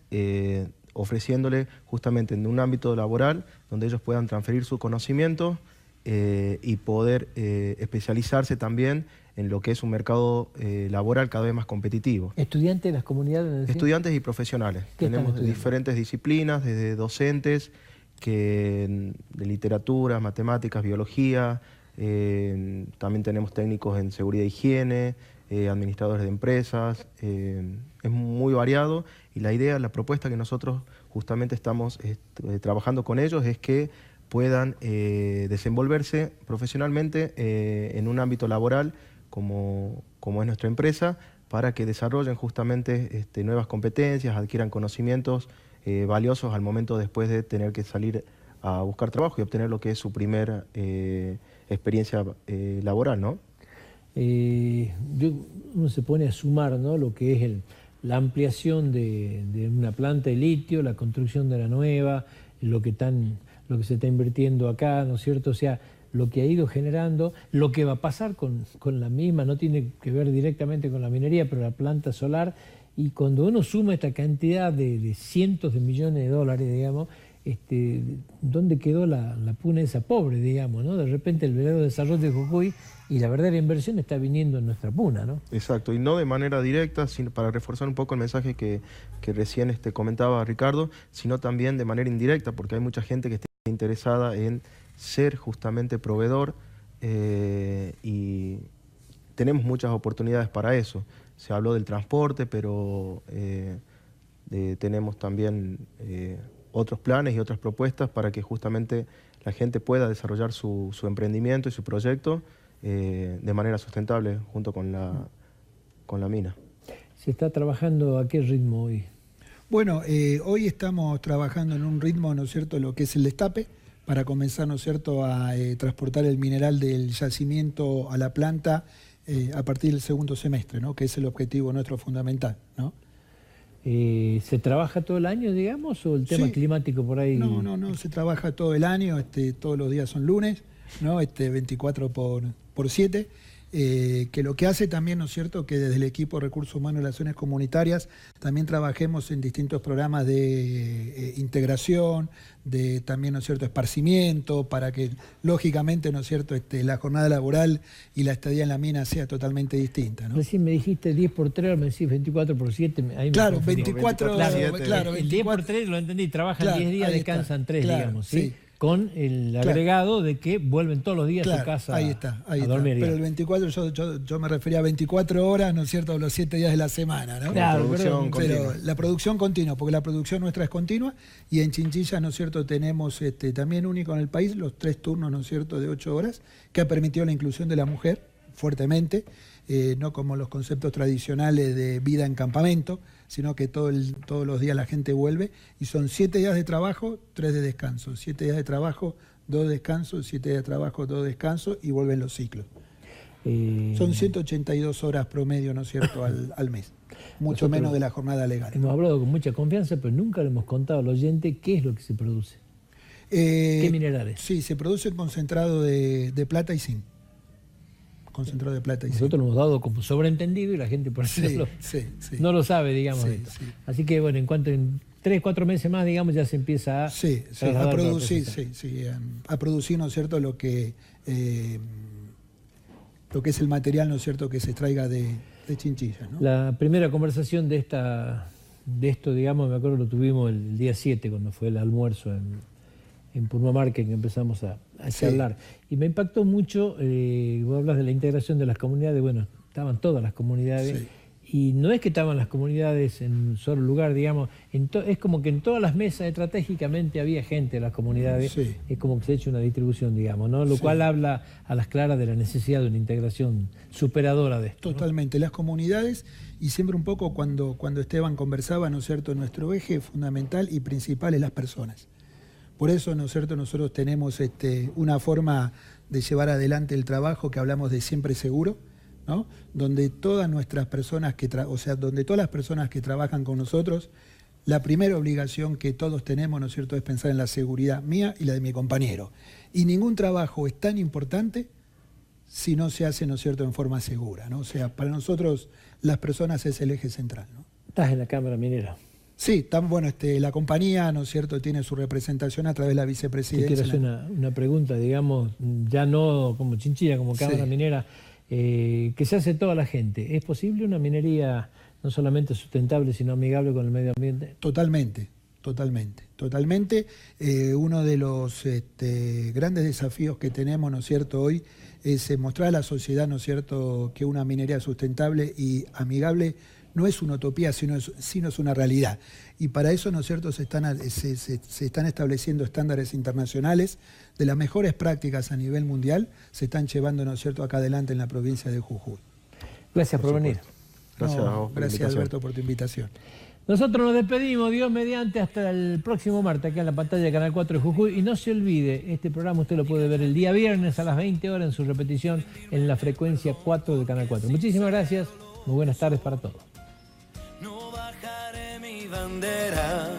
ofreciéndole justamente en un ámbito laboral donde ellos puedan transferir su conocimiento y poder especializarse también en lo que es un mercado laboral cada vez más competitivo. ¿Estudiantes de las comunidades? Estudiantes y profesionales. Tenemos diferentes disciplinas, desde docentes, de literatura, matemáticas, biología, también tenemos técnicos en seguridad e higiene, administradores de empresas, es muy variado y la idea, la propuesta que nosotros justamente estamos trabajando con ellos es que puedan desenvolverse profesionalmente en un ámbito laboral como es nuestra empresa, para que desarrollen justamente nuevas competencias, adquieran conocimientos valiosos al momento después de tener que salir a buscar trabajo y obtener lo que es su primera experiencia laboral, ¿no? Uno se pone a sumar, ¿no?, lo que es la ampliación de una planta de litio, la construcción de la nueva, lo que se está invirtiendo acá, ¿no es cierto? O sea, lo que ha ido generando, lo que va a pasar con la misma, no tiene que ver directamente con la minería, pero la planta solar, y cuando uno suma esta cantidad de cientos de millones de dólares, digamos, ¿dónde quedó la puna esa pobre, digamos, ¿no? De repente el verdadero desarrollo de Jujuy y la verdadera inversión está viniendo en nuestra puna, ¿no? Exacto, y no de manera directa, sino para reforzar un poco el mensaje que recién comentaba Ricardo, sino también de manera indirecta, porque hay mucha gente que está interesada en ser justamente proveedor y tenemos muchas oportunidades para eso. Se habló del transporte, pero tenemos también otros planes y otras propuestas para que justamente la gente pueda desarrollar su emprendimiento y su proyecto de manera sustentable junto con la mina. ¿Se está trabajando a qué ritmo hoy? Bueno, hoy estamos trabajando en un ritmo, ¿no es cierto?, lo que es el destape, para comenzar, ¿no es cierto?, a transportar el mineral del yacimiento a la planta a partir del segundo semestre, ¿no?, que es el objetivo nuestro fundamental, ¿no? ¿Se trabaja todo el año, digamos, o el tema climático por ahí? No, se trabaja todo el año, todos los días son lunes, ¿no? 24 por 7. Que lo que hace también, ¿no es cierto?, que desde el equipo de Recursos Humanos y Relaciones Comunitarias también trabajemos en distintos programas de integración, de también, ¿no es cierto?, esparcimiento, para que lógicamente, ¿no es cierto?, la jornada laboral y la estadía en la mina sea totalmente distinta, ¿no? Recién me dijiste 10 por 3, me decís 24 por 7. Ahí claro, me 24, claro, el 10 por 3 lo entendí, trabajan 10 días, descansan 3, claro, digamos, ¿sí? Con el agregado de que vuelven todos los días a su casa ahí está. dormir. Pero el 24, yo me refería a 24 horas, ¿no es cierto?, los 7 días de la semana, ¿no? Claro, pero la producción continua, porque la producción nuestra es continua, y en Chinchilla, ¿no es cierto?, tenemos también único en el país los 3 turnos, ¿no es cierto?, de 8 horas, que ha permitido la inclusión de la mujer fuertemente, no como los conceptos tradicionales de vida en campamento, sino que todos los días la gente vuelve, y son 7 días de trabajo, 3 de descanso, 7 días de trabajo, 2 de descanso, 7 días de trabajo, 2 de descanso, y vuelven los ciclos. Son 182 horas promedio, ¿no es cierto?, al mes. Mucho menos de la jornada legal. Hemos hablado con mucha confianza, pero nunca le hemos contado al oyente qué es lo que se produce. ¿Qué minerales? Sí, se produce concentrado de plata y zinc. Concentrado de plata y zinc. Nosotros lo hemos dado como sobreentendido y la gente por eso no lo sabe, digamos. Sí, sí. Así que, bueno, en cuanto en 3, 4 meses más, digamos, ya se empieza a... a producir, ¿no es cierto?, lo que es el material, ¿no es cierto?, que se extraiga de chinchillas, ¿no? La primera conversación de esto, digamos, me acuerdo lo tuvimos el día 7, cuando fue el almuerzo en Purmamarca, que empezamos a charlar. Y me impactó mucho, vos hablas de la integración de las comunidades, bueno, estaban todas las comunidades, y no es que estaban las comunidades en un solo lugar, digamos, es como que en todas las mesas estratégicamente había gente de las comunidades, es como que se ha hecho una distribución, digamos, ¿no? Lo cual habla a las claras de la necesidad de una integración superadora de esto. Totalmente, ¿no? Las comunidades, y siempre un poco cuando Esteban conversaba, ¿no es cierto?, nuestro eje fundamental y principal es las personas. Por eso, ¿no es cierto?, nosotros tenemos una forma de llevar adelante el trabajo que hablamos de siempre seguro, ¿no? Donde todas nuestras personas donde todas las personas que trabajan con nosotros, la primera obligación que todos tenemos, ¿no es cierto?, es pensar en la seguridad mía y la de mi compañero. Y ningún trabajo es tan importante si no se hace, ¿no es cierto?, en forma segura, ¿no? O sea, para nosotros las personas es el eje central, ¿no? Estás en la Cámara Minera. Sí, la compañía, ¿no es cierto?, tiene su representación a través de la vicepresidencia. Te quiero hacer una pregunta, digamos, ya no como Chinchilla, como Cámara Minera, que se hace toda la gente. ¿Es posible una minería no solamente sustentable, sino amigable con el medio ambiente? Totalmente. Uno de los grandes desafíos que tenemos, ¿no es cierto?, hoy es mostrar a la sociedad, ¿no es cierto?, que una minería sustentable y amigable no es una utopía, sino es una realidad. Y para eso, ¿no es cierto?, se están estableciendo estándares internacionales de las mejores prácticas a nivel mundial, se están llevando, ¿no es cierto?, acá adelante en la provincia de Jujuy. Gracias por venir. Gracias, Alberto, por tu invitación. Nosotros nos despedimos, Dios mediante, hasta el próximo martes, aquí en la pantalla de Canal 4 de Jujuy. Y no se olvide, este programa usted lo puede ver el día viernes a las 20 horas en su repetición en la frecuencia 4 de Canal 4. Muchísimas gracias, muy buenas tardes para todos. No bajaré mi bandera